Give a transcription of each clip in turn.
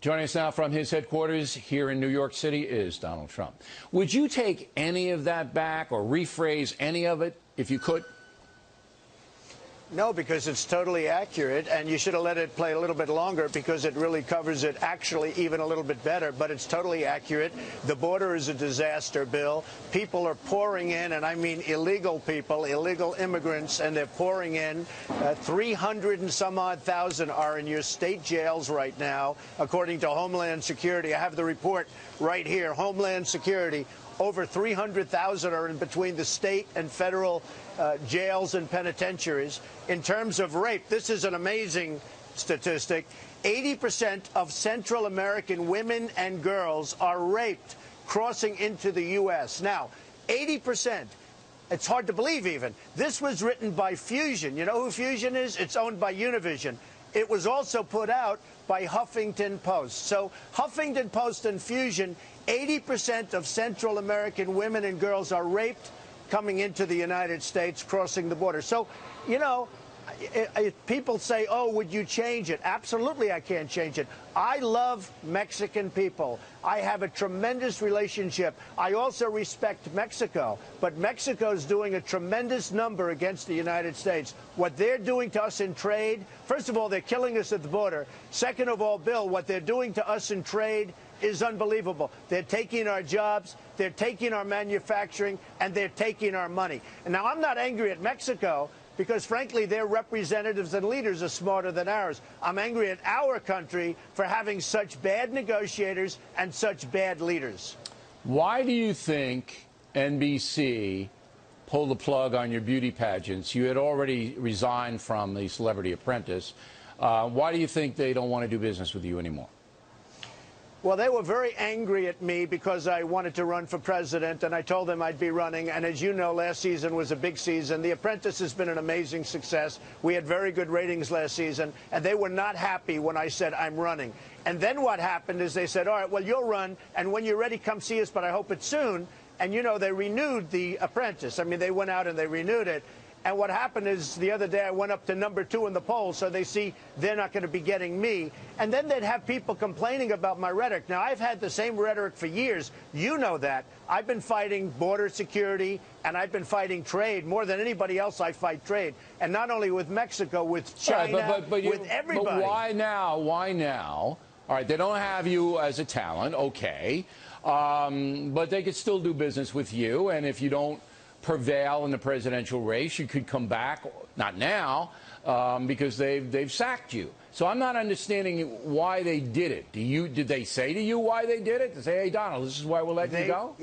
Joining us now from his headquarters here in New York City is Donald Trump. Would you take any of that back or rephrase any of it if you could? No, because it's totally accurate, and you should have let it play a little bit longer because it really covers it actually even a little bit better, but it's totally accurate. The border is a disaster, Bill. People are pouring in, and I mean illegal people, illegal immigrants, and they're pouring in. 300 and some odd thousand are in your state jails right now, according to Homeland Security. I have the report right here. Homeland Security. Over 300,000 are in between the state and federal jails and penitentiaries. In terms of rape, this is an amazing statistic. 80% of Central American women and girls are raped crossing into the U.S. Now, 80%. It's hard to believe even. This was written by Fusion. You know who Fusion is? It's owned by Univision. It was also put out by Huffington Post. So Huffington Post and Fusion, 80% of Central American women and girls are raped coming into the United States, crossing the border. So, you know, people say, oh, would you change it? Absolutely, I can't change it. I love Mexican people. I have a tremendous relationship. I also respect Mexico. But Mexico's doing a tremendous number against the United States. What they're doing to us in trade, first of all, they're killing us at the border. Second of all, Bill, what they're doing to us in trade is unbelievable. They're taking our jobs, they're taking our manufacturing, and they're taking our money. And now, I'm not angry at Mexico, because, frankly, their representatives and leaders are smarter than ours. I'm angry at our country for having such bad negotiators and such bad leaders. Why do you think NBC pulled the plug on your beauty pageants? You had already resigned from the Celebrity Apprentice. Why do you think they don't want to do business with you anymore? Well, they were very angry at me because I wanted to run for president, and I told them I'd be running. And as you know, last season was a big season. The Apprentice has been an amazing success. We had very good ratings last season, and they were not happy when I said I'm running. And then what happened is they said, all right, well, you'll run, and when you're ready, come see us, but I hope it's soon. And, you know, they renewed The Apprentice. I mean, they went out and they renewed it. And what happened is the other day I went up to #2 in the polls, so they see they're not going to be getting me. And then they'd have people complaining about my rhetoric. Now, I've had the same rhetoric for years. You know that. I've been fighting border security, and I've been fighting trade. More than anybody else, I fight trade. And not only with Mexico, with China, but with everybody. But why now? Why now? All right, they don't have you as a talent, okay. But they could still do business with you, and if you don't prevail in the presidential race, you could come back, not now, because they've sacked you. So I'm not understanding why they did it. Did they say to you why they did it? To say, hey, Donald, this is why we'll let you go?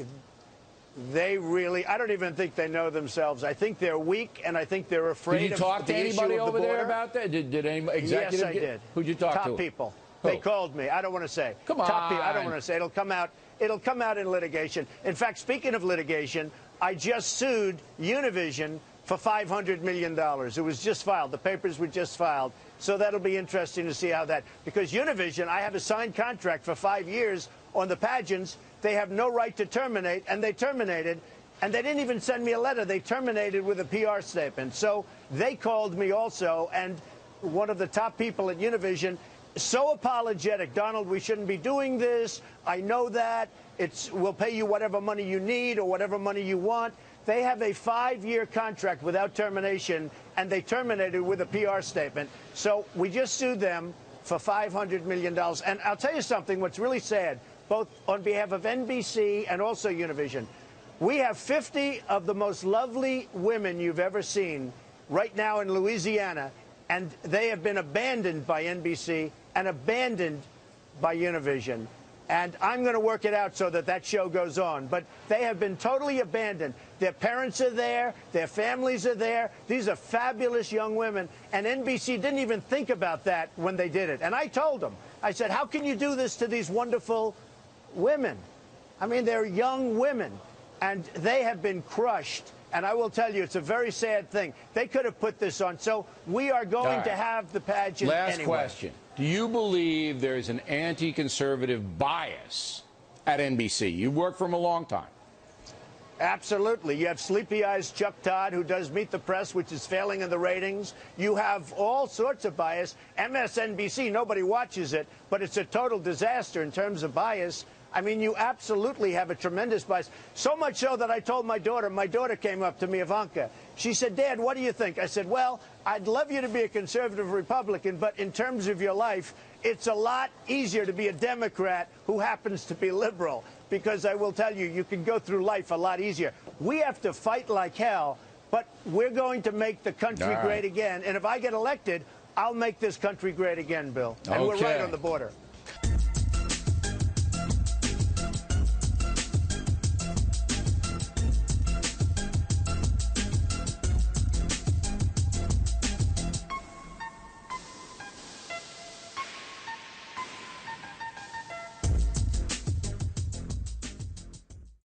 They really, I don't even think they know themselves. I think they're weak, and I think they're afraid of the issue of the border. Did you talk to anybody over there about that? Did any executive? Yes, I did. Who'd you talk to? Top people. Who? They called me. I don't want to say. Come on. Top people. I don't want to say. It'll come out. It'll come out in litigation. In fact, speaking of litigation, I just sued Univision for $500 million. It was just filed. The papers were just filed. So that'll be interesting to see how that, because Univision, I have a signed contract for 5 years on the pageants. They have no right to terminate, and they terminated. And they didn't even send me a letter. They terminated with a PR statement. So they called me also, and one of the top people at Univision, so apologetic. Donald, we shouldn't be doing this. I know that. We'll pay you whatever money you need or whatever money you want. They have a 5-year contract without termination, and they terminated with a PR statement. So we just sued them for $500 million. And I'll tell you something, what's really sad, both on behalf of NBC and also Univision, we have 50 of the most lovely women you've ever seen right now in Louisiana, and they have been abandoned by NBC and abandoned by Univision. And I'm going to work it out so that that show goes on. But they have been totally abandoned. Their parents are there. Their families are there. These are fabulous young women. And NBC didn't even think about that when they did it. And I told them, I said, how can you do this to these wonderful women? I mean, they're young women. And they have been crushed. And I will tell you, it's a very sad thing. They could have put this on. So we are going to have the pageant Last anyway. question. Do you believe there's an anti-conservative bias at NBC? You've worked for them a long time. Absolutely. You have Sleepy Eyes Chuck Todd, who does Meet the Press, which is failing in the ratings. You have all sorts of bias. MSNBC, nobody watches it, but it's a total disaster in terms of bias. I mean, you absolutely have a tremendous bias. So much so that I told my daughter came up to me, Ivanka. She said, Dad, what do you think? I said, well, I'd love you to be a conservative Republican, but in terms of your life, it's a lot easier to be a Democrat who happens to be liberal, because I will tell you, you can go through life a lot easier. We have to fight like hell, but we're going to make the country great again. And if I get elected, I'll make this country great again, Bill. And we're right on the border.